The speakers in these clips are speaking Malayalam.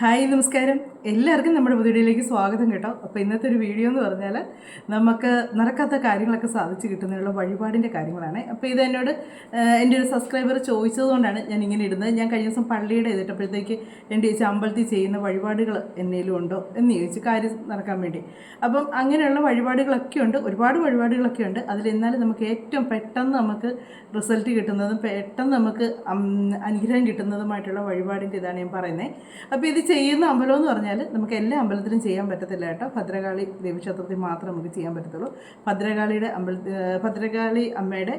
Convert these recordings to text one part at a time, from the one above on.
ഹായ് നമസ്കാരം. എല്ലാവർക്കും നമ്മുടെ വീഡിയോയിലേക്ക് സ്വാഗതം കേട്ടോ. അപ്പോൾ ഇന്നത്തെ ഒരു വീഡിയോ എന്ന് പറഞ്ഞാൽ നമുക്ക് നടക്കാത്ത കാര്യങ്ങളൊക്കെ സാധിച്ചു കിട്ടുന്നതിനുള്ള വഴിപാടിൻ്റെ കാര്യങ്ങളാണ്. അപ്പോൾ ഇത് എന്നോട് എൻ്റെ ഒരു സബ്സ്ക്രൈബർ ചോദിച്ചതുകൊണ്ടാണ് ഞാൻ ഇങ്ങനെ ഇടുന്നത്. ഞാൻ കഴിഞ്ഞ ദിവസം പള്ളിയുടെ ചെയ്തിട്ടപ്പോഴത്തേക്ക് എൻ്റെ ചോദിച്ചാൽ അമ്പലത്തിൽ ചെയ്യുന്ന വഴിപാടുകൾ എന്നേലും ഉണ്ടോ എന്ന് ചോദിച്ചു, കാര്യം നടക്കാൻ വേണ്ടി. അപ്പം അങ്ങനെയുള്ള വഴിപാടുകളൊക്കെ ഉണ്ട്, ഒരുപാട് വഴിപാടുകളൊക്കെ ഉണ്ട്. അതിലെന്നാലും നമുക്ക് ഏറ്റവും പെട്ടെന്ന് നമുക്ക് റിസൾട്ട് കിട്ടുന്നതും പെട്ടെന്ന് നമുക്ക് അനുഗ്രഹം കിട്ടുന്നതുമായിട്ടുള്ള വഴിപാടിൻ്റെ ഇതാണ് ഞാൻ പറയുന്നത്. അപ്പോൾ ഇത് ചെയ്യുന്ന അമ്പലം എന്ന് പറഞ്ഞാൽ നമുക്ക് എല്ലാ അമ്പലത്തിലും ചെയ്യാൻ പറ്റത്തില്ല കേട്ടോ. ഭദ്രകാളി ദേവീക്ഷേത്രത്തിൽ മാത്രം നമുക്ക് ചെയ്യാൻ പറ്റത്തുള്ളൂ. ഭദ്രകാളി അമ്മയുടെ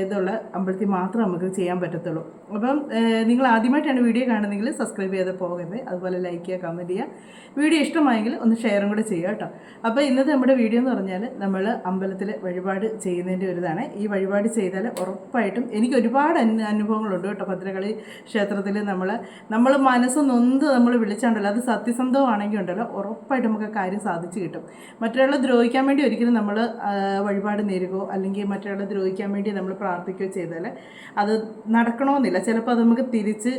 ഇതുള്ള അമ്പലത്തിൽ മാത്രം നമുക്ക് ചെയ്യാൻ പറ്റത്തുള്ളൂ. അപ്പം നിങ്ങൾ ആദ്യമായിട്ടാണ് വീഡിയോ കാണുന്നതെങ്കിൽ സബ്സ്ക്രൈബ് ചെയ്ത് പോകരുത്, അതുപോലെ ലൈക്ക് ചെയ്യുക, കമൻറ്റ് ചെയ്യുക. വീഡിയോ ഇഷ്ടമായെങ്കിൽ ഒന്ന് ഷെയറും കൂടെ ചെയ്യുക കേട്ടോ. അപ്പോൾ ഇന്നത്തെ നമ്മുടെ വീഡിയോ എന്ന് പറഞ്ഞാൽ നമ്മൾ അമ്പലത്തിൽ വഴിപാട് ചെയ്യുന്നതിൻ്റെ ഒരു ഇതാണ്. ഈ വഴിപാട് ചെയ്താൽ ഉറപ്പായിട്ടും എനിക്ക് ഒരുപാട് അനുഭവങ്ങളുണ്ട് കേട്ടോ. ഭദ്രകാളി ക്ഷേത്രത്തിൽ നമ്മൾ മനസ്സ് നൊന്ത് നമ്മൾ വിളിച്ചാണ്ടല്ലോ, അത് സത്യസന്ധമാണെങ്കിൽ ഉണ്ടല്ലോ ഉറപ്പായിട്ട് നമുക്ക് കാര്യം സാധിച്ചു കിട്ടും. മറ്റൊരാളെ ദ്രോഹിക്കാൻ വേണ്ടി ഒരിക്കലും നമ്മൾ വഴിപാട് നേരുകയോ അല്ലെങ്കിൽ മറ്റൊരാളെ ദ്രോഹിക്കാൻ വേണ്ടി നമ്മൾ പ്രാർത്ഥിക്കുകയോ ചെയ്താൽ അത് നടക്കണമെന്നില്ല. ചിലപ്പോൾ അത് നമുക്ക് തിരിച്ച്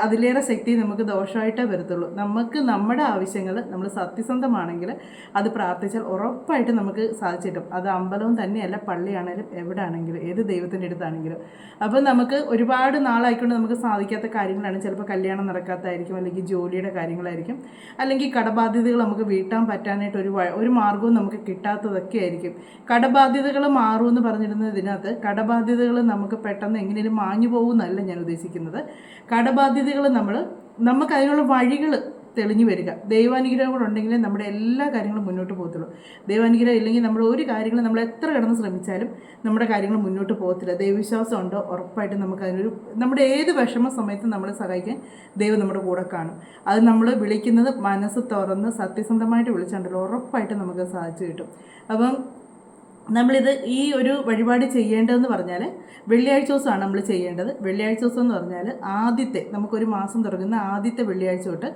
അതിലേറെ ശക്തി നമുക്ക് ദോഷമായിട്ടേ വരത്തുള്ളൂ. നമുക്ക് നമ്മുടെ ആവശ്യങ്ങൾ നമ്മൾ സത്യസന്ധമാണെങ്കിൽ അത് പ്രാർത്ഥിച്ചാൽ ഉറപ്പായിട്ട് നമുക്ക് സാധിച്ചു കിട്ടും. അത് അമ്പലവും തന്നെയല്ല, പള്ളിയാണെങ്കിലും എവിടെ ആണെങ്കിലും ഏത് ദൈവത്തിൻ്റെ അടുത്താണെങ്കിലും. അപ്പം നമുക്ക് ഒരുപാട് നാളായിക്കൊണ്ട് നമുക്ക് സാധിക്കാത്ത കാര്യങ്ങളാണ്. ചിലപ്പോൾ കല്യാണം നടക്കാത്തതായിരിക്കും, അല്ലെങ്കിൽ ജോലിയുടെ കാര്യങ്ങളായിരിക്കും, അല്ലെങ്കിൽ കടബാധ്യതകൾ നമുക്ക് വീട്ടാൻ പറ്റാനായിട്ട് ഒരു മാർഗവും നമുക്ക് കിട്ടാത്തതൊക്കെ ആയിരിക്കും. കടബാധ്യതകൾ മാറുമെന്ന് പറഞ്ഞിരുന്നതിനകത്ത് കടബാധ്യതകൾ നമുക്ക് പെട്ടെന്ന് എങ്ങനെയും മാഞ്ഞു പോകുമെന്നല്ല ഞാൻ ഉദ്ദേശിക്കുന്നത്. കടബാധ്യതകൾ നമുക്ക് അതിനുള്ള വഴികൾ തെളിഞ്ഞു വരിക. ദൈവാനുഗ്രഹം കൂടെ ഉണ്ടെങ്കിലേ നമ്മുടെ എല്ലാ കാര്യങ്ങളും മുന്നോട്ട് പോകത്തുള്ളൂ. ദൈവാനുഗ്രഹം ഇല്ലെങ്കിൽ നമ്മൾ ഒരു കാര്യങ്ങളും നമ്മൾ എത്ര കിടന്ന് ശ്രമിച്ചാലും നമ്മുടെ കാര്യങ്ങൾ മുന്നോട്ട് പോകത്തില്ല. ദൈവവിശ്വാസം ഉണ്ടോ ഉറപ്പായിട്ടും നമുക്ക് നമ്മുടെ ഏത് വിഷമ സമയത്തും നമ്മളെ സഹായിക്കാൻ ദൈവം നമ്മുടെ കൂടെ കാണും. അത് നമ്മൾ വിളിക്കുന്നത് മനസ്സ് തുറന്ന് സത്യസന്ധമായിട്ട് വിളിച്ചുണ്ടല്ലോ ഉറപ്പായിട്ടും നമുക്ക് സാധിച്ചു കിട്ടും. അപ്പം നമ്മളിത് ഈ ഒരു വഴിപാട് ചെയ്യേണ്ടതെന്ന് പറഞ്ഞാൽ വെള്ളിയാഴ്ച ദിവസമാണ് നമ്മൾ ചെയ്യേണ്ടത്. വെള്ളിയാഴ്ച ദിവസം എന്ന് പറഞ്ഞാൽ നമുക്കൊരു മാസം തുടങ്ങുന്ന ആദ്യത്തെ വെള്ളിയാഴ്ച തൊട്ട്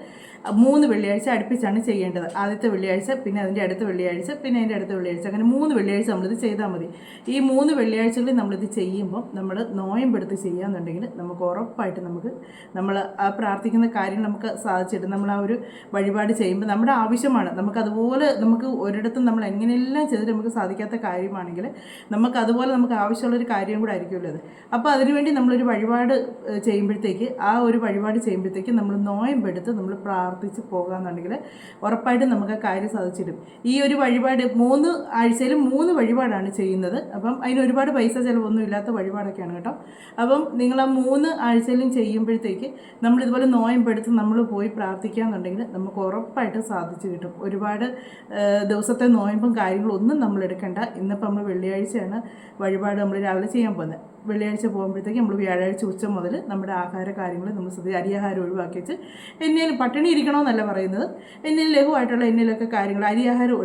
3 വെള്ളിയാഴ്ച അടുപ്പിച്ചാണ് ചെയ്യേണ്ടത്. ആദ്യത്തെ വെള്ളിയാഴ്ച, പിന്നെ അതിൻ്റെ അടുത്ത വെള്ളിയാഴ്ച, പിന്നെ അതിൻ്റെ അടുത്ത വെള്ളിയാഴ്ച, അങ്ങനെ 3 വെള്ളിയാഴ്ച നമ്മളിത് ചെയ്താൽ മതി. ഈ 3 വെള്ളിയാഴ്ചകളിൽ നമ്മളിത് ചെയ്യുമ്പോൾ നമ്മൾ നോയമ്പെടുത്ത് ചെയ്യാമെന്നുണ്ടെങ്കിൽ നമുക്ക് ഉറപ്പായിട്ട് നമ്മൾ ആ പ്രാർത്ഥിക്കുന്ന കാര്യം നമുക്ക് സാധിച്ചിട്ട് നമ്മൾ ആ ഒരു വഴിപാട് ചെയ്യുമ്പോൾ നമ്മുടെ ആവശ്യമാണ്. നമുക്കതുപോലെ നമുക്ക് ഒരിടത്തും നമ്മൾ എങ്ങനെയെല്ലാം ചെയ്തിട്ട് നമുക്ക് സാധിക്കാത്ത കാര്യമാണെങ്കിൽ നമുക്കതുപോലെ നമുക്ക് ആവശ്യമുള്ളൊരു കാര്യം കൂടെ ആയിരിക്കുമല്ലോ അത്. അപ്പോൾ അതിനുവേണ്ടി നമ്മളൊരു വഴിപാട് ചെയ്യുമ്പോഴത്തേക്ക് നമ്മൾ നോയമ്പെടുത്ത് നമ്മൾ പ്രാർത്ഥിച്ച് പോകുകയെന്നുണ്ടെങ്കിൽ ഉറപ്പായിട്ടും നമുക്ക് കാര്യം സാധിച്ചിടും. ഈ ഒരു വഴിപാട് 3 ആഴ്ചയിലും 3 വഴിപാടാണ് ചെയ്യുന്നത്. അപ്പം അതിന് ഒരുപാട് പൈസ ചിലവൊന്നും ഇല്ലാത്ത വഴിപാടൊക്കെയാണ് കേട്ടോ. അപ്പം നിങ്ങൾ ആ 3 ആഴ്ചയിലും ചെയ്യുമ്പോഴത്തേക്ക് നമ്മളിതുപോലെ നോയമ്പെടുത്ത് നമ്മൾ പോയി പ്രാർത്ഥിക്കുകയെന്നുണ്ടെങ്കിൽ നമുക്ക് ഉറപ്പായിട്ട് സാധിച്ചു കിട്ടും. ഒരുപാട് ദിവസത്തെ നോയമ്പും കാര്യങ്ങളും ഒന്നും നമ്മൾ എടുക്കേണ്ട. ഇന്നിപ്പോൾ നമ്മൾ വെള്ളിയാഴ്ചയാണ് വഴിപാട് നമ്മൾ രാവിലെ ചെയ്യാൻ പോകുന്നത്. വെള്ളിയാഴ്ച പോകുമ്പോഴത്തേക്ക് നമ്മൾ വ്യാഴാഴ്ച ഉച്ച മുതൽ നമ്മുടെ ആഹാര കാര്യങ്ങൾ നമ്മൾ അരിയാഹാരം ഒഴിവാക്കി വെച്ച് എന്നേലും പട്ടിണി ഇരിക്കണമെന്നല്ല പറയുന്നത്, എന്നേലും ലഘുവായിട്ടുള്ള എന്നേലൊക്കെ കാര്യങ്ങൾ അരിയാഹാരം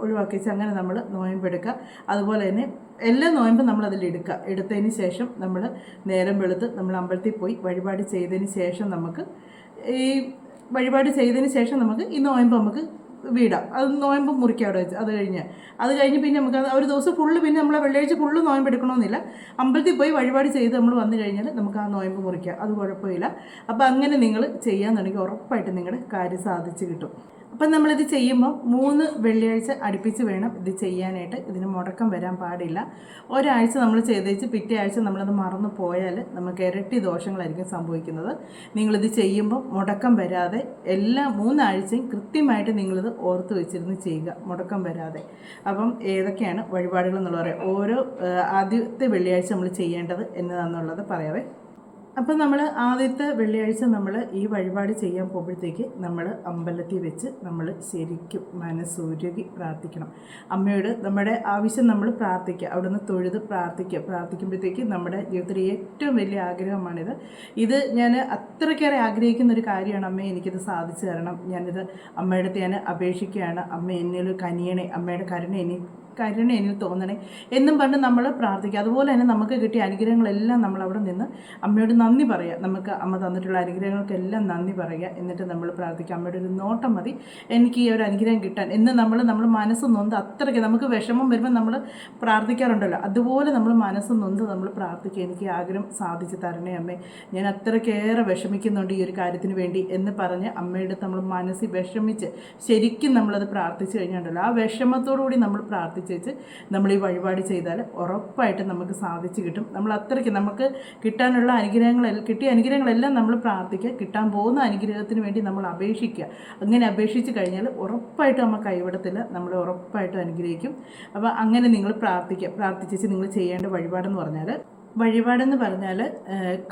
ഒഴിവാക്കി വെച്ച് അങ്ങനെ നമ്മൾ നോയമ്പെടുക്കുക. അതുപോലെ തന്നെ എല്ലാ നോയമ്പും നമ്മൾ അതിലെടുക്കുക. എടുത്തതിന് ശേഷം നമ്മൾ നേരം വെളുത്ത് നമ്മൾ അമ്പലത്തിൽ പോയി വഴിപാട് ചെയ്തതിന് ശേഷം നമുക്ക് ഈ നോയമ്പ് നമുക്ക് വീടാം. അത് നോയമ്പ് മുറിക്കുക അവിടെ വെച്ച്. അത് കഴിഞ്ഞ് പിന്നെ നമുക്ക് ഒരു ദിവസം ഫുള്ള്, പിന്നെ നമ്മളെ വെള്ളിയാഴ്ച ഫുള്ള് നോയമ്പ് എടുക്കണമെന്നില്ല. അമ്പലത്തിൽ പോയി വഴിപാട് ചെയ്ത് നമ്മൾ വന്നു കഴിഞ്ഞാൽ നമുക്ക് ആ നോയമ്പ് മുറിക്കുക, അത് കുഴപ്പമില്ല. അപ്പോൾ അങ്ങനെ നിങ്ങൾ ചെയ്യാമെന്നുണ്ടെങ്കിൽ ഉറപ്പായിട്ട് നിങ്ങളുടെ കാര്യം സാധിച്ച് കിട്ടും. അപ്പം നമ്മളിത് ചെയ്യുമ്പോൾ 3 വെള്ളിയാഴ്ച അടുപ്പിച്ച് വേണം ഇത് ചെയ്യാനായിട്ട്. ഇതിന് മുടക്കം വരാൻ പാടില്ല. ഒരാഴ്ച നമ്മൾ ചെയ്തേച്ച് പിറ്റേ ആഴ്ച നമ്മളത് മറന്നു പോയാൽ നമുക്ക് ഇരട്ടി ദോഷങ്ങളായിരിക്കും സംഭവിക്കുന്നത്. നിങ്ങളിത് ചെയ്യുമ്പോൾ മുടക്കം വരാതെ എല്ലാ 3 ആഴ്ചയും കൃത്യമായിട്ട് നിങ്ങളിത് ഓർത്ത് വെച്ചിരുന്ന് ചെയ്യുക, മുടക്കം വരാതെ. അപ്പം ഏതൊക്കെയാണ് വഴിപാടുകൾ എന്നുള്ള പറയാം. ഓരോ ആദ്യത്തെ വെള്ളിയാഴ്ച നമ്മൾ ചെയ്യേണ്ടത് എന്നതാണെന്നുള്ളത് പറയാവേ. അപ്പം നമ്മൾ ആദ്യത്തെ വെള്ളിയാഴ്ച നമ്മൾ ഈ വഴിപാട് ചെയ്യാൻ പോകുമ്പോഴത്തേക്ക് നമ്മൾ അമ്പലത്തിൽ വെച്ച് നമ്മൾ ശരിക്കും മനസ്സുരുകി പ്രാർത്ഥിക്കണം. അമ്മയോട് നമ്മുടെ ആവശ്യം നമ്മൾ പ്രാർത്ഥിക്കുക, അവിടുന്ന് തൊഴുത് പ്രാർത്ഥിക്കുമ്പോഴത്തേക്ക് നമ്മുടെ ജീവിതത്തിലെ ഏറ്റവും വലിയ ആഗ്രഹമാണിത്. ഇത് ഞാൻ അത്രയ്ക്കേറെ ആഗ്രഹിക്കുന്ന ഒരു കാര്യമാണ്. അമ്മയെ എനിക്കിത് സാധിച്ചു തരണം, ഞാനിത് അമ്മയുടെ അടുത്ത് ഞാൻ അപേക്ഷിക്കുകയാണ്. അമ്മ എന്നിൽ കനിയണേ, അമ്മയുടെ കരുണ കരുണ എന്നിൽ തോന്നണേ എന്നും പറഞ്ഞ് നമ്മൾ പ്രാർത്ഥിക്കുക. അതുപോലെ തന്നെ നമുക്ക് കിട്ടിയ അനുഗ്രഹങ്ങളെല്ലാം നമ്മൾ അവിടെ നിന്ന് അമ്മയോട് നന്ദി പറയുക. നമുക്ക് അമ്മ തന്നിട്ടുള്ള അനുഗ്രഹങ്ങൾക്കെല്ലാം നന്ദി പറയുക. എന്നിട്ട് നമ്മൾ പ്രാർത്ഥിക്കുക, അമ്മയുടെ ഒരു നോട്ടം മതി എനിക്ക് ഈ ഒരു അനുഗ്രഹം കിട്ടാൻ എന്ന് നമ്മൾ മനസ്സ് നൊന്ത് അത്രയ്ക്ക് നമുക്ക് വിഷമം വരുമ്പോൾ നമ്മൾ പ്രാർത്ഥിക്കാറുണ്ടല്ലോ, അതുപോലെ നമ്മൾ മനസ്സ് നൊന്ത് നമ്മൾ പ്രാർത്ഥിക്കുക, എനിക്ക് ആഗ്രഹം സാധിച്ചു തരണേ അമ്മേ, ഞാൻ അത്രയ്ക്കേറെ വിഷമിക്കുന്നുണ്ട് ഈ ഒരു കാര്യത്തിന് വേണ്ടി എന്ന് പറഞ്ഞ് അമ്മയുടെ നമ്മൾ മനസ്സിൽ വിഷമിച്ച് ശരിക്കും നമ്മളത് പ്രാർത്ഥിച്ചു കഴിഞ്ഞുണ്ടല്ലോ, ആ വിഷമത്തോടുകൂടി നമ്മൾ പ്രാർത്ഥിച്ചേച്ച് നമ്മൾ ഈ വഴിപാട് ചെയ്താൽ ഉറപ്പായിട്ടും നമുക്ക് സാധിച്ചു കിട്ടും. നമ്മൾ അത്രയ്ക്ക് നമുക്ക് കിട്ടാനുള്ള കിട്ടിയ അനുഗ്രഹങ്ങളെല്ലാം നമ്മൾ പ്രാർത്ഥിക്കുക, കിട്ടാൻ പോകുന്ന അനുഗ്രഹത്തിന് വേണ്ടി നമ്മൾ അപേക്ഷിക്കുക. അങ്ങനെ അപേക്ഷിച്ച് കഴിഞ്ഞാൽ ഉറപ്പായിട്ടും അമ്മ കൈവിടത്തില്ല, നമ്മളെ ഉറപ്പായിട്ടും അനുഗ്രഹിക്കും. അപ്പോൾ അങ്ങനെ നിങ്ങൾ പ്രാർത്ഥിച്ചേച്ച് നിങ്ങൾ ചെയ്യേണ്ട വഴിപാടെന്ന് പറഞ്ഞാൽ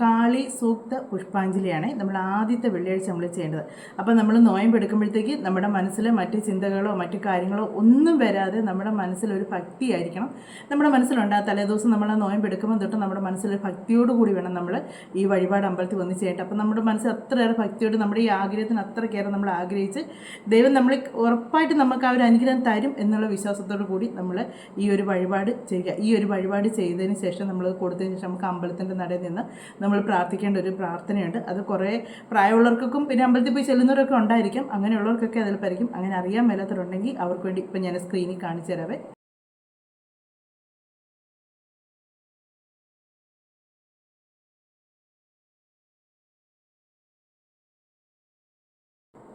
കാളി സൂക്ത പുഷ്പാഞ്ജലിയാണ് നമ്മൾ ആദ്യത്തെ വെള്ളിയാഴ്ച നമ്മൾ ചെയ്യേണ്ടത്. അപ്പോൾ നമ്മൾ നോയമ്പെടുക്കുമ്പോഴത്തേക്ക് നമ്മുടെ മനസ്സിൽ മറ്റ് ചിന്തകളോ മറ്റു കാര്യങ്ങളോ ഒന്നും വരാതെ നമ്മുടെ മനസ്സിലൊരു ഭക്തിയായിരിക്കണം നമ്മുടെ മനസ്സിലുണ്ടാകും. തലേദിവസം നമ്മൾ നോയമ്പെടുക്കുമ്പോൾ തൊട്ട് നമ്മുടെ മനസ്സിലൊരു ഭക്തിയോടുകൂടി വേണം നമ്മൾ ഈ വഴിപാട് അമ്പലത്തിൽ വന്ന് ചെയ്യേണ്ടത്. അപ്പോൾ നമ്മുടെ മനസ്സിൽ അത്രയേറെ ഭക്തിയോട് നമ്മുടെ ഈ ആഗ്രഹത്തിന് അത്രയേറെ നമ്മൾ ആഗ്രഹിച്ച് ദൈവം നമ്മൾ ഉറപ്പായിട്ട് നമുക്ക് ആ ഒരു അനുഗ്രഹം തരും എന്നുള്ള വിശ്വാസത്തോടു കൂടി നമ്മൾ ഈ ഒരു വഴിപാട് ചെയ്യുക. ഈ ഒരു വഴിപാട് ചെയ്തതിന് ശേഷം നമ്മൾ കൊടുത്തതിന് ശേഷം നമുക്ക് അമ്പലത്തിൻ്റെ നടയിൽ നിന്ന് നമ്മൾ പ്രാർത്ഥിക്കേണ്ട ഒരു പ്രാർത്ഥനയുണ്ട്. അത് കുറേ പ്രായമുള്ളവർക്കും പിന്നെ അമ്പലത്തിൽ പോയി ചെല്ലുന്നവരൊക്കെ ഉണ്ടായിരിക്കും, അങ്ങനെയുള്ളവർക്കൊക്കെ അതിൽ പരിക്കും. അങ്ങനെ അറിയാൻ മേലാത്തവരുണ്ടെങ്കിൽ അവർക്ക് വേണ്ടി ഇപ്പം ഞാൻ സ്ക്രീനിൽ കാണിച്ചു തരാവേ.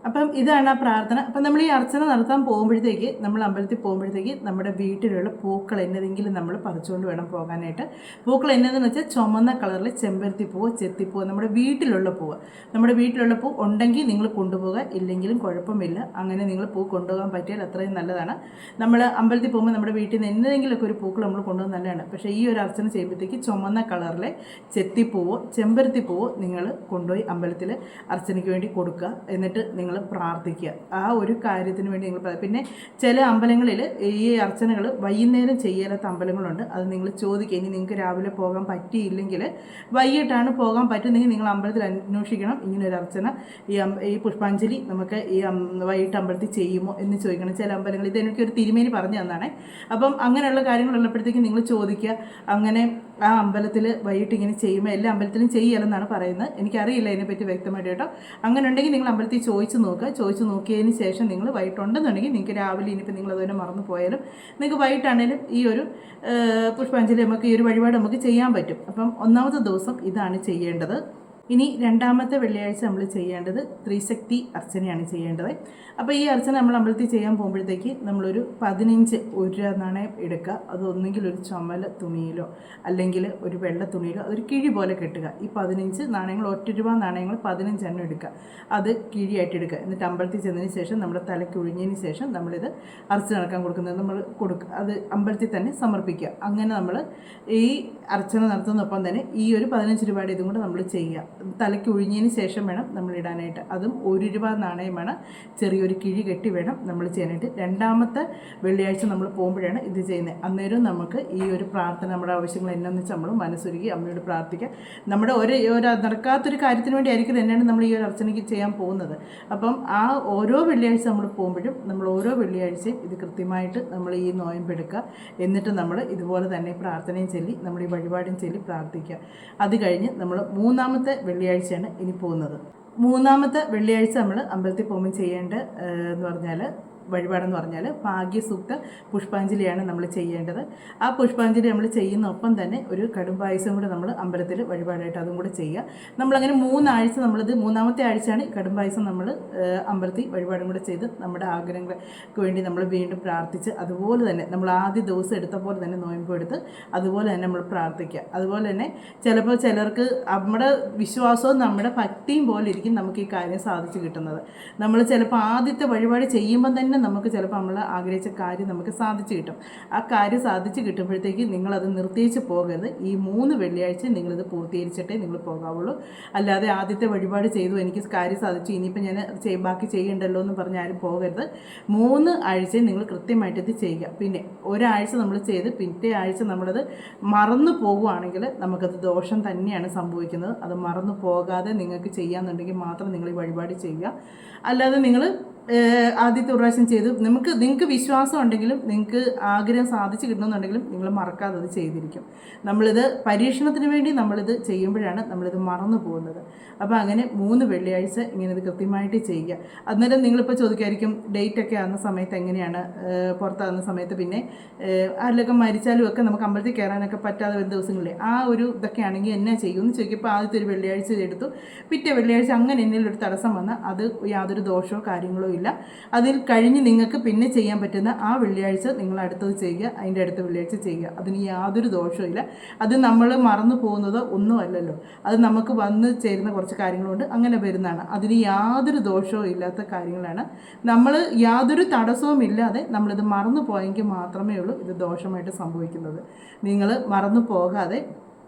അപ്പം ഇതാണ് ആ പ്രാർത്ഥന. അപ്പം നമ്മൾ ഈ അർച്ചന നടത്താൻ പോകുമ്പോഴത്തേക്ക് നമ്മൾ അമ്പലത്തിൽ പോകുമ്പോഴത്തേക്ക് നമ്മുടെ വീട്ടിലുള്ള പൂക്കൾ എന്നതെങ്കിലും നമ്മൾ പറിച്ചുകൊണ്ട് വേണം പോകാനായിട്ട്. പൂക്കൾ എന്നതെന്ന് വെച്ചാൽ ചുമന്ന കളറിൽ ചെമ്പരത്തി പൂവ്, ചെത്തിപ്പൂവ്, നമ്മുടെ വീട്ടിലുള്ള പൂ ഉണ്ടെങ്കിൽ നിങ്ങൾ കൊണ്ടുപോകുക, ഇല്ലെങ്കിലും കുഴപ്പമില്ല. അങ്ങനെ നിങ്ങൾ പൂ കൊണ്ടുപോകാൻ പറ്റിയാൽ അത്രയും നല്ലതാണ്. നമ്മൾ അമ്പലത്തിൽ പോകുമ്പോൾ നമ്മുടെ വീട്ടിൽ നിന്ന് എന്തെങ്കിലുമൊക്കെ ഒരു പൂക്കൾ നമ്മൾ കൊണ്ടുപോകാൻ നല്ലതാണ്. പക്ഷേ ഈ ഒരു അർച്ചന ചെയ്യുമ്പോഴത്തേക്ക് ചുമന്ന കളറിലെ ചെത്തിപ്പൂവോ ചെമ്പരത്തി പൂവോ നിങ്ങൾ കൊണ്ടുപോയി അമ്പലത്തിൽ അർച്ചനയ്ക്ക് വേണ്ടി കൊടുക്കുക. എന്നിട്ട് നിങ്ങൾ പ്രാർത്ഥിക്കുക. ആ ഒരു കാര്യത്തിന് വേണ്ടി നിങ്ങൾ പിന്നെ ചില അമ്പലങ്ങളിൽ ഈ അർച്ചനകൾ വൈകുന്നേരം ചെയ്യാത്ത അമ്പലങ്ങളുണ്ട്. അത് നിങ്ങൾ ചോദിക്കുക. ഇനി നിങ്ങൾക്ക് രാവിലെ പോകാൻ പറ്റിയില്ലെങ്കിൽ വൈകിട്ടാണ് പോകാൻ പറ്റുന്നെങ്കിൽ നിങ്ങൾ അമ്പലത്തിൽ അന്വേഷിക്കണം, ഇങ്ങനൊരു അർച്ചന ഈ പുഷ്പാഞ്ജലി നമുക്ക് ഈ വൈകിട്ട് അമ്പലത്തിൽ ചെയ്യുമോ എന്ന് ചോദിക്കണം. ചില അമ്പലങ്ങൾ ഇത് എനിക്കൊരു തിരുമേനി പറഞ്ഞു തന്നാണ്. അപ്പം അങ്ങനെയുള്ള കാര്യങ്ങളുള്ളപ്പോഴത്തേക്കും നിങ്ങൾ ചോദിക്കുക. അങ്ങനെ ആ അമ്പലത്തിൽ വൈകിട്ട് ഇങ്ങനെ ചെയ്യുമ്പോൾ എല്ലാ അമ്പലത്തിലും ചെയ്യലെന്നാണ് പറയുന്നത്. എനിക്കറിയില്ല അതിനെപ്പറ്റി വ്യക്തമായിട്ട് കേട്ടോ. അങ്ങനെ ഉണ്ടെങ്കിൽ നിങ്ങൾ അമ്പലത്തിൽ ചോദിച്ച് നോക്കിയതിന് ശേഷം നിങ്ങൾ വൈകിട്ടുണ്ടെന്നുണ്ടെങ്കിൽ നിങ്ങൾക്ക് രാവിലെ ഇനിയിപ്പോൾ നിങ്ങൾ അതുപോലെ മറന്നു പോയാലും നിങ്ങൾക്ക് വൈകിട്ടാണെങ്കിലും ഈ ഒരു പുഷ്പാഞ്ജലി നമുക്ക് ഈ ഒരു വഴിപാട് നമുക്ക് ചെയ്യാൻ പറ്റും. അപ്പം ഒന്നാമത്തെ ദിവസം ഇതാണ് ചെയ്യേണ്ടത്. ഇനി രണ്ടാമത്തെ വെള്ളിയാഴ്ച നമ്മൾ ചെയ്യേണ്ടത് ത്രിശക്തി അർച്ചനയാണ് ചെയ്യേണ്ടത്. അപ്പോൾ ഈ അർച്ചന നമ്മൾ അമ്പലത്തിൽ ചെയ്യാൻ പോകുമ്പോഴത്തേക്ക് നമ്മളൊരു 15 1 നാണയം എടുക്കുക. അത് ഒന്നുകിൽ ഒരു ചുമല തുണിയിലോ അല്ലെങ്കിൽ ഒരു വെള്ള തുണിയിലോ അതൊരു കിഴി പോലെ കെട്ടുക. ഈ 15 നാണയങ്ങൾ ₹1 നാണയങ്ങൾ 15 എണ്ണം എടുക്കുക. അത് കിഴിയായിട്ട് എടുക്കുക. എന്നിട്ട് അമ്പലത്തിൽ ചെന്നതിന് ശേഷം നമ്മുടെ തലയ്ക്ക് ഒഴിഞ്ഞതിന് ശേഷം നമ്മളിത് അർച്ചന നടക്കാൻ കൊടുക്കുന്നത് നമ്മൾ കൊടുക്കുക. അത് അമ്പലത്തിൽ തന്നെ സമർപ്പിക്കുക. അങ്ങനെ നമ്മൾ ഈ അർച്ചന നടത്തുന്നൊപ്പം തന്നെ ഈ ഒരു 15 രൂപയുടെ ഇതും കൂടെ നമ്മൾ ചെയ്യുക. തലയ്ക്ക് ഒഴിഞ്ഞതിന് ശേഷം വേണം നമ്മൾ ഇടാനായിട്ട്. അതും ₹1 നാണയമാണ്. ചെറിയൊരു കിഴി കെട്ടി വേണം നമ്മൾ ചെയ്യാനായിട്ട്. രണ്ടാമത്തെ വെള്ളിയാഴ്ച നമ്മൾ പോകുമ്പോഴാണ് ഇത് ചെയ്യുന്നത്. അന്നേരം നമുക്ക് ഈ ഒരു പ്രാർത്ഥന നമ്മുടെ ആവശ്യങ്ങൾ എന്നാന്ന് വെച്ചാൽ നമ്മൾ മനസ്സൊരുക്കി അമ്മയോട് പ്രാർത്ഥിക്കുക. നമ്മുടെ ഒരു നടക്കാത്തൊരു കാര്യത്തിന് വേണ്ടി ആയിരിക്കും തന്നെയാണ് നമ്മൾ ഈ ഒരു അർച്ചനയ്ക്ക് ചെയ്യാൻ പോകുന്നത്. അപ്പം ആ ഓരോ വെള്ളിയാഴ്ച നമ്മൾ പോകുമ്പോഴും നമ്മൾ ഓരോ വെള്ളിയാഴ്ചയും ഇത് കൃത്യമായിട്ട് നമ്മൾ ഈ നോയമ്പെടുക്കുക. എന്നിട്ട് നമ്മൾ ഇതുപോലെ തന്നെ പ്രാർത്ഥനയും ചൊല്ലി നമ്മൾ ഈ വഴിപാടും ചൊല്ലി പ്രാർത്ഥിക്കുക. അത് കഴിഞ്ഞ് നമ്മൾ മൂന്നാമത്തെ വെള്ളിയാഴ്ചയാണ് ഇനി പോകുന്നത്. മൂന്നാമത്തെ വെള്ളിയാഴ്ച നമ്മൾ അമ്പലത്തിൽ പോകുമ്പോൾ ചെയ്യേണ്ട വഴിപാടെന്ന് പറഞ്ഞാൽ ഭാഗ്യസൂക്ത പുഷ്പാഞ്ജലിയാണ് നമ്മൾ ചെയ്യേണ്ടത്. ആ പുഷ്പാഞ്ജലി നമ്മൾ ചെയ്യുന്നൊപ്പം തന്നെ ഒരു കടുംപായസം കൂടെ നമ്മൾ അമ്പലത്തിൽ വഴിപാടായിട്ട് അതും കൂടെ ചെയ്യുക. നമ്മളങ്ങനെ 3 ആഴ്ച നമ്മളിത് മൂന്നാമത്തെ ആഴ്ചയാണ് കടുംപായസം നമ്മൾ അമ്പലത്തിൽ വഴിപാടും കൂടെ ചെയ്ത് നമ്മുടെ ആഗ്രഹങ്ങൾക്ക് വേണ്ടി നമ്മൾ വീണ്ടും പ്രാർത്ഥിച്ച് അതുപോലെ തന്നെ നമ്മൾ ആദ്യ ദിവസം എടുത്ത പോലെ തന്നെ നോയമ്പ് എടുത്ത് അതുപോലെ തന്നെ നമ്മൾ പ്രാർത്ഥിക്കുക. അതുപോലെ തന്നെ ചിലപ്പോൾ ചിലർക്ക് നമ്മുടെ വിശ്വാസവും നമ്മുടെ ഭക്തിയും പോലെ ഇരിക്കും നമുക്ക് ഈ കാര്യം സാധിച്ചു കിട്ടുന്നത്. നമ്മൾ ചിലപ്പോൾ ആദ്യത്തെ വഴിപാട് ചെയ്യുമ്പം തന്നെ നമുക്ക് ചിലപ്പോൾ നമ്മൾ ആഗ്രഹിച്ച കാര്യം നമുക്ക് സാധിച്ചു കിട്ടും. ആ കാര്യം സാധിച്ചു കിട്ടുമ്പോഴത്തേക്ക് നിങ്ങളത് നിർത്തിച്ച് പോകരുത്. ഈ 3 വെള്ളിയാഴ്ച നിങ്ങളിത് പൂർത്തീകരിച്ചിട്ടേ നിങ്ങൾ പോകാവുള്ളൂ. അല്ലാതെ ആദ്യത്തെ വഴിപാട് ചെയ്തു എനിക്ക് കാര്യം സാധിച്ചു ഇനിയിപ്പോൾ ഞാൻ ബാക്കി ചെയ്യണ്ടല്ലോ എന്ന് പറഞ്ഞ് ആരും പോകരുത്. 3 ആഴ്ചയും നിങ്ങൾ കൃത്യമായിട്ട് ഇത് ചെയ്യുക. പിന്നെ ഒരാഴ്ച നമ്മൾ ചെയ്ത് പിറ്റേ ആഴ്ച നമ്മളത് മറന്നു പോകുകയാണെങ്കിൽ നമുക്കത് ദോഷം തന്നെയാണ് സംഭവിക്കുന്നത്. അത് മറന്നു പോകാതെ നിങ്ങൾക്ക് ചെയ്യാമെന്നുണ്ടെങ്കിൽ മാത്രം നിങ്ങൾ ഈ വഴിപാട് ചെയ്യുക. അല്ലാതെ നിങ്ങൾ ആദ്യത്തെ പ്രാവശ്യം ചെയ്ത് നിങ്ങൾക്ക് വിശ്വാസം ഉണ്ടെങ്കിലും നിങ്ങൾക്ക് ആഗ്രഹം സാധിച്ചു കിട്ടണമെന്നുണ്ടെങ്കിലും നിങ്ങൾ മറക്കാതെ അത് ചെയ്തിരിക്കും. നമ്മളിത് പരീക്ഷണത്തിന് വേണ്ടി നമ്മളിത് ചെയ്യുമ്പോഴാണ് നമ്മളിത് മറന്നു പോകുന്നത്. അപ്പോൾ അങ്ങനെ 3 വെള്ളിയാഴ്ച ഇങ്ങനെ ഇത് കൃത്യമായിട്ട് ചെയ്യുക. അന്നേരം നിങ്ങളിപ്പോൾ ചോദിക്കായിരിക്കും ഡേറ്റൊക്കെ ആകുന്ന സമയത്ത് എങ്ങനെയാണ് പുറത്താകുന്ന സമയത്ത് പിന്നെ ആരിലൊക്കെ മരിച്ചാലും ഒക്കെ നമുക്ക് അമ്പലത്തിൽ കയറാനൊക്കെ പറ്റാതെ വരുന്ന ദിവസങ്ങളിലെ ആ ഒരു ഇതൊക്കെ ആണെങ്കിൽ എന്നാ ചെയ്യുമെന്ന് ചോദിക്കുമ്പോൾ ആദ്യത്തെ ഒരു വെള്ളിയാഴ്ച എടുത്തു, പിറ്റേ വെള്ളിയാഴ്ച അങ്ങനെ എന്തെങ്കിലും ഒരു തടസ്സം വന്നാൽ അത് യാതൊരു ദോഷമോ കാര്യങ്ങളോ ഇല്ല. അതിൽ കഴിഞ്ഞ് നിങ്ങൾക്ക് പിന്നെ ചെയ്യാൻ പറ്റുന്ന ആ വെള്ളിയാഴ്ച നിങ്ങൾ അടുത്തത് ചെയ്യുക, അതിൻ്റെ അടുത്ത വെള്ളിയാഴ്ച ചെയ്യുക. അതിന് യാതൊരു ദോഷവും ഇല്ല. അത് നമ്മൾ മറന്നു പോകുന്നതോ ഒന്നും അല്ലല്ലോ. അത് നമുക്ക് വന്ന് ചേരുന്ന കുറച്ച് കാര്യങ്ങളുണ്ട്, അങ്ങനെ വരുന്നതാണ്. അതിന് യാതൊരു ദോഷവും ഇല്ലാത്ത കാര്യങ്ങളാണ്. നമ്മൾ യാതൊരു തടസ്സവും ഇല്ലാതെ നമ്മളിത് മറന്നു പോയെങ്കിൽ മാത്രമേ ഉള്ളൂ ഇത് ദോഷമായിട്ട് സംഭവിക്കുന്നത്. നിങ്ങൾ മറന്നു പോകാതെ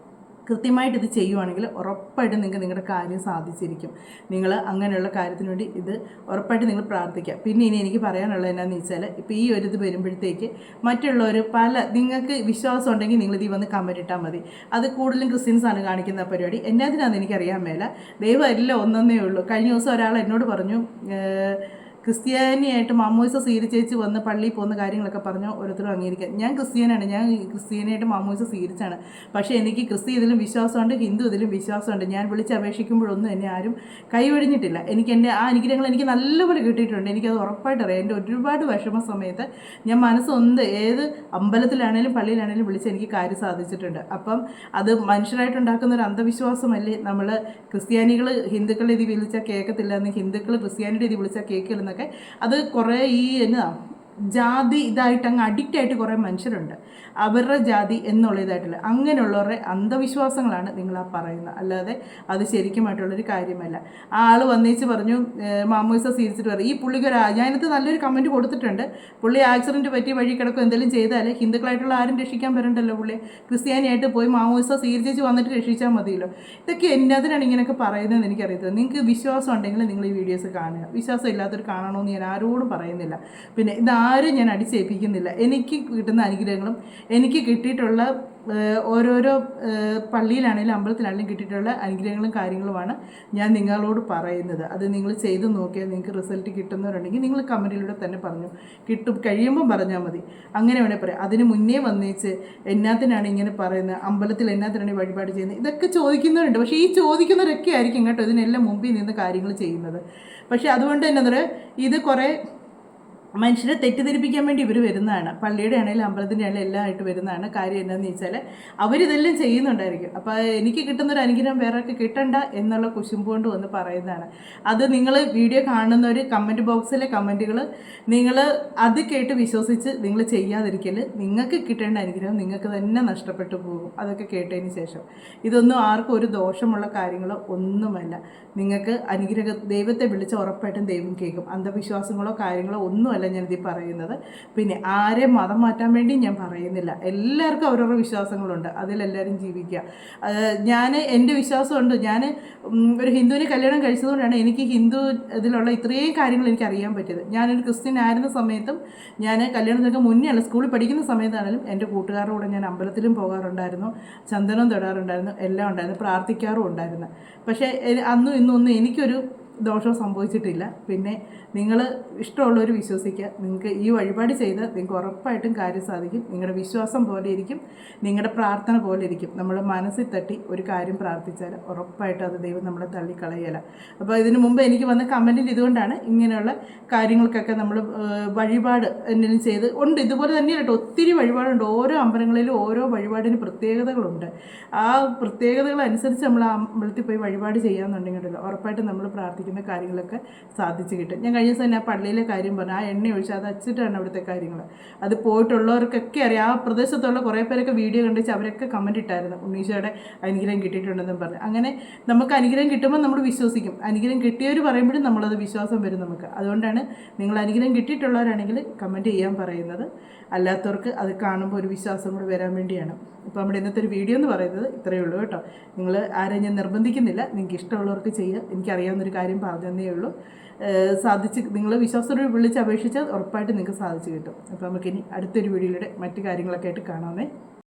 കൃത്യമായിട്ട് ഇത് ചെയ്യുവാണെങ്കിൽ ഉറപ്പായിട്ടും നിങ്ങൾക്ക് നിങ്ങളുടെ കാര്യം സാധിച്ചിരിക്കും. നിങ്ങൾ അങ്ങനെയുള്ള കാര്യത്തിന് വേണ്ടി ഇത് ഉറപ്പായിട്ട് നിങ്ങൾ പ്രാർത്ഥിക്കുക. പിന്നെ ഇനി എനിക്ക് പറയാനുള്ളത് എന്നാന്ന് വെച്ചാൽ, ഇപ്പോൾ ഈ ഒരു ഇത് വരുമ്പോഴത്തേക്ക് മറ്റുള്ളവർ നിങ്ങൾക്ക് വിശ്വാസം ഉണ്ടെങ്കിൽ നിങ്ങളിത് വന്ന് കമൻറ്റ് ഇട്ടാൽ മതി. അത് കൂടുതലും ക്രിസ്ത്യൻസാണ് കാണിക്കുന്ന പരിപാടി. എന്നാത്തിനാണെന്ന് എനിക്കറിയാൻ മേല. ദൈവം എല്ലാം ഒന്നേ ഉള്ളൂ. കഴിഞ്ഞ ദിവസം ഒരാൾ എന്നോട് പറഞ്ഞു, ക്രിസ്ത്യാനിയായിട്ട് മാമോയിസ സ്വീകരിച്ചേച്ച് വന്ന് പള്ളിയിൽ പോകുന്ന കാര്യങ്ങളൊക്കെ പറഞ്ഞ് ഓരോരുത്തരും അംഗീകരിക്കാം. ഞാൻ ക്രിസ്ത്യാനാണ്, ഞാൻ ക്രിസ്ത്യാനിയായിട്ട് മാമോയിസ സ്വീകരിച്ചാണ്. പക്ഷേ എനിക്ക് ക്രിസ്ത്യ ഇതിലും വിശ്വാസമുണ്ട്, ഹിന്ദു ഇതിലും വിശ്വാസമുണ്ട്. ഞാൻ വിളിച്ച് അപേക്ഷിക്കുമ്പോഴൊന്നും എന്നെ ആരും കൈവഴിഞ്ഞിട്ടില്ല. എനിക്ക് എൻ്റെ ആ അനുഗ്രഹങ്ങൾ എനിക്ക് നല്ലപോലെ കിട്ടിയിട്ടുണ്ട്. എനിക്കത് ഉറപ്പായിട്ട് അറിയാം. എൻ്റെ ഒരുപാട് വിഷമ സമയത്ത് ഞാൻ മനസ്സൊന്ന് ഏത് അമ്പലത്തിലാണേലും പള്ളിയിലാണേലും വിളിച്ച് എനിക്ക് കാര്യം സാധിച്ചിട്ടുണ്ട്. അപ്പം അത് മനുഷ്യരായിട്ടുണ്ടാക്കുന്ന ഒരു അന്ധവിശ്വാസമല്ലേ. നമ്മൾ ക്രിസ്ത്യാനികൾ ഹിന്ദുക്കളെ ഇത് വിളിച്ചാൽ കേൾക്കത്തില്ല എന്ന്, ഹിന്ദുക്കൾ ക്രിസ്ത്യാനിയുടെ ഇത് വിളിച്ചാൽ കേൾക്കില്ലെന്ന്. അത് കുറേ ഈ എന്നാ ജാതി ഇതായിട്ട് അങ്ങ് അഡിക്റ്റായിട്ട് കുറേ മനുഷ്യരുണ്ട്. അവരുടെ ജാതി എന്നുള്ള ഇതായിട്ടില്ല. അങ്ങനെയുള്ളവരുടെ അന്ധവിശ്വാസങ്ങളാണ് നിങ്ങളാ പറയുന്നത്, അല്ലാതെ അത് ശരിക്കുമായിട്ടുള്ളൊരു കാര്യമല്ല. ആ ആൾ വന്നേച്ച് പറഞ്ഞു മാമോയിസ സ്വീകരിച്ചിട്ട് പറയും. ഈ പുള്ളിക്ക് ഞാനത് നല്ലൊരു കമൻറ്റ് കൊടുത്തിട്ടുണ്ട്. പുള്ളി ആക്സിഡൻറ്റ് പറ്റി വഴി കിടക്കും എന്തെങ്കിലും ചെയ്താൽ ഹിന്ദുക്കളായിട്ടുള്ള ആരും രക്ഷിക്കാൻ വരണ്ടല്ലോ. പുള്ളി ക്രിസ്ത്യാനിയായിട്ട് പോയി മാമോയിസ സ്വീകരിച്ച് വന്നിട്ട് രക്ഷിച്ചാൽ മതിയല്ലോ. ഇതൊക്കെ എന്നതിനാണ് ഇങ്ങനെയൊക്കെ പറയുന്നതെന്ന് എനിക്കറിയത്തില്ല. നിങ്ങൾക്ക് വിശ്വാസം ഉണ്ടെങ്കിൽ നിങ്ങൾ ഈ വീഡിയോസ് കാണുക. വിശ്വാസം ഇല്ലാത്തൊരു കാണണമെന്ന് ഞാൻ ആരോടും പറയുന്നില്ല. പിന്നെ ഇതാരും ഞാൻ അടിച്ചേൽപ്പിക്കുന്നില്ല. എനിക്ക് കിട്ടുന്ന അനുഗ്രഹങ്ങളും എനിക്ക് കിട്ടിയിട്ടുള്ള ഓരോരോ പള്ളിയിലാണെങ്കിലും അമ്പലത്തിലാണെങ്കിലും കിട്ടിയിട്ടുള്ള അനുഗ്രഹങ്ങളും കാര്യങ്ങളുമാണ് ഞാൻ നിങ്ങളോട് പറയുന്നത്. അത് നിങ്ങൾ ചെയ്ത് നോക്കിയാൽ നിങ്ങൾക്ക് റിസൾട്ട് കിട്ടുന്നവരുണ്ടെങ്കിൽ നിങ്ങൾ കമൻറ്റിലൂടെ തന്നെ പറഞ്ഞു കിട്ടും, കഴിയുമ്പം പറഞ്ഞാൽ മതി. അങ്ങനെ വേണേൽ പറയാം. അതിന് മുന്നേ വന്നേച്ച് എന്നാത്തിനാണ് ഇങ്ങനെ പറയുന്നത്, അമ്പലത്തിൽ എന്നാത്തിനാണ് വഴിപാട് ചെയ്യുന്നത്, ഇതൊക്കെ ചോദിക്കുന്നവരുണ്ട്. പക്ഷേ ഈ ചോദിക്കുന്നവരൊക്കെ ആയിരിക്കും കേട്ടോ ഇതിനെല്ലാം മുമ്പിൽ നിന്ന് കാര്യങ്ങൾ ചെയ്യുന്നത്. പക്ഷേ അതുകൊണ്ട് തന്നെ എന്താ പറയുക, ഇത് കുറേ മനുഷ്യരെ തെറ്റിദ്ധരിപ്പിക്കാൻ വേണ്ടി ഇവർ വരുന്നതാണ്. പള്ളിയുടെ ആണെങ്കിലും അമ്പലത്തിൻ്റെ ആണെങ്കിലും എല്ലാം ആയിട്ട് വരുന്നതാണ്. കാര്യം എന്താണെന്ന് വെച്ചാൽ അവരിതെല്ലാം ചെയ്യുന്നുണ്ടായിരിക്കും. അപ്പോൾ എനിക്ക് കിട്ടുന്നൊരു അനുഗ്രഹം വേറൊക്കെ കിട്ടണ്ട എന്നുള്ള കുശുമ്പ് കൊണ്ട് വന്ന് പറയുന്നതാണ്. അത് നിങ്ങൾ വീഡിയോ കാണുന്നവർ കമൻറ്റ് ബോക്സിലെ കമൻറ്റുകൾ നിങ്ങൾ അത് കേട്ട് വിശ്വസിച്ച് നിങ്ങൾ ചെയ്യാതിരിക്കൽ. നിങ്ങൾക്ക് കിട്ടേണ്ട അനുഗ്രഹം നിങ്ങൾക്ക് തന്നെ നഷ്ടപ്പെട്ടു പോകും അതൊക്കെ കേട്ടതിന് ശേഷം. ഇതൊന്നും ആർക്കും ഒരു ദോഷമുള്ള കാര്യങ്ങളോ ഒന്നുമല്ല. നിങ്ങൾക്ക് അനുഗ്രഹം ദൈവത്തെ വിളിച്ച് ഉറപ്പായിട്ടും ദൈവം കേൾക്കും. അന്ധവിശ്വാസങ്ങളോ കാര്യങ്ങളോ ഒന്നുമല്ല ഞാനിതിൽ പറയുന്നത്. പിന്നെ ആരെയും മതം മാറ്റാൻ വേണ്ടി ഞാൻ പറയുന്നില്ല. എല്ലാവർക്കും അവരവരുടെ വിശ്വാസങ്ങളുണ്ട്, അതിലെല്ലാവരും ജീവിക്കുക. ഞാൻ എൻ്റെ വിശ്വാസമുണ്ട്. ഞാൻ ഒരു ഹിന്ദുവിനെ കല്യാണം കഴിച്ചതുകൊണ്ടാണ് എനിക്ക് ഹിന്ദു ഇതിലുള്ള ഇത്രയും കാര്യങ്ങൾ എനിക്ക് അറിയാൻ പറ്റിയത്. ഞാനൊരു ക്രിസ്ത്യൻ ആയിരുന്ന സമയത്തും ഞാൻ കല്യാണത്തിനൊക്കെ മുന്നേ അല്ല സ്കൂളിൽ പഠിക്കുന്ന സമയത്താണെങ്കിലും എൻ്റെ കൂട്ടുകാരുടെ കൂടെ ഞാൻ അമ്പലത്തിലും പോകാറുണ്ടായിരുന്നു, ചന്ദനം തൊടാറുണ്ടായിരുന്നു, എല്ലാം ഉണ്ടായിരുന്നു, പ്രാർത്ഥിക്കാറും ഉണ്ടായിരുന്നു. പക്ഷേ അന്നും ഇന്നൊന്നും എനിക്കൊരു ദോഷം സംഭവിച്ചിട്ടില്ല. പിന്നെ നിങ്ങൾ ഇഷ്ടമുള്ളവർ വിശ്വസിക്കുക. നിങ്ങൾക്ക് ഈ വഴിപാട് ചെയ്ത് നിങ്ങൾക്ക് ഉറപ്പായിട്ടും കാര്യം സാധിക്കും. നിങ്ങളുടെ വിശ്വാസം പോലെ ഇരിക്കും, നിങ്ങളുടെ പ്രാർത്ഥന പോലെ ഇരിക്കും. നമ്മൾ മനസ്സിൽ തട്ടി ഒരു കാര്യം പ്രാർത്ഥിച്ചാൽ ഉറപ്പായിട്ടും അത് ദൈവം നമ്മളെ തള്ളിക്കളയല. അപ്പോൾ ഇതിനു മുമ്പ് എനിക്ക് വന്ന കമൻറ്റിൽ ഇതുകൊണ്ടാണ് ഇങ്ങനെയുള്ള കാര്യങ്ങൾക്കൊക്കെ നമ്മൾ വഴിപാട് എന്തെങ്കിലും ചെയ്ത് ഉണ്ട്. ഇതുപോലെ തന്നെയാണ് കേട്ടോ, ഒത്തിരി വഴിപാടുണ്ട്. ഓരോ അമ്പലങ്ങളിലും ഓരോ വഴിപാടിന് പ്രത്യേകതകളുണ്ട്. ആ പ്രത്യേകതകൾ അനുസരിച്ച് നമ്മൾ ആ അമ്പലത്തിൽ പോയി വഴിപാട് ചെയ്യാമെന്നുണ്ടെങ്കിലല്ലോ ഉറപ്പായിട്ടും നമ്മൾ പ്രാർത്ഥിക്കുന്ന കാര്യങ്ങളൊക്കെ സാധിച്ചു കിട്ടും. ഞാൻ കഴിഞ്ഞ ദിവസം തന്നെ ആ പള്ളിയിലെ കാര്യം പറഞ്ഞു. ആ എണ്ണ ഒഴിച്ച് അത് അച്ചിട്ടാണ് അവിടുത്തെ കാര്യങ്ങൾ. അത് പോയിട്ടുള്ളവർക്കൊക്കെ അറിയാം. ആ പ്രദേശത്തുള്ള കുറേ പേരൊക്കെ വീഡിയോ കണ്ടിച്ച് അവരൊക്കെ കമൻറ്റ് ഇട്ടായിരുന്നു ഉണ്ണീശോയുടെ അനുഗ്രഹം കിട്ടിയിട്ടുണ്ടെന്നും പറഞ്ഞു. അങ്ങനെ നമുക്ക് അനുഗ്രഹം കിട്ടുമ്പോൾ നമ്മൾ വിശ്വസിക്കും. അനുഗ്രഹം കിട്ടിയവർ പറയുമ്പോഴും നമ്മളത് വിശ്വാസം വരും നമുക്ക്. അതുകൊണ്ടാണ് നിങ്ങൾ അനുഗ്രഹം കിട്ടിയിട്ടുള്ളവരാണെങ്കിൽ കമൻറ്റ് ചെയ്യാൻ പറയുന്നത്. അല്ലാത്തവർക്ക് അത് കാണുമ്പോൾ ഒരു വിശ്വാസം കൂടി വരാൻ വേണ്ടിയാണ്. ഇപ്പോൾ നമ്മുടെ ഇന്നത്തെ ഒരു വീഡിയോ എന്ന് പറയുന്നത് ഇത്രയേ ഉള്ളൂ കേട്ടോ. നിങ്ങൾ ആരെയും ഞാൻ നിർബന്ധിക്കുന്നില്ല, നിങ്ങൾക്ക് ഇഷ്ടമുള്ളവർക്ക് ചെയ്യുക. എനിക്കറിയാവുന്നൊരു കാര്യം പറഞ്ഞതേ ഉള്ളൂ. സാധിച്ച് നിങ്ങൾ വിശ്വാസത്തോടെ വിളിച്ച് അപേക്ഷിച്ചാൽ ഉറപ്പായിട്ട് നിങ്ങൾക്ക് സാധിച്ചു കിട്ടും. അപ്പോൾ നമുക്കിനി അടുത്തൊരു വീഡിയോയിലൂടെ മറ്റു കാര്യങ്ങളൊക്കെ ആയിട്ട് കാണാമേ.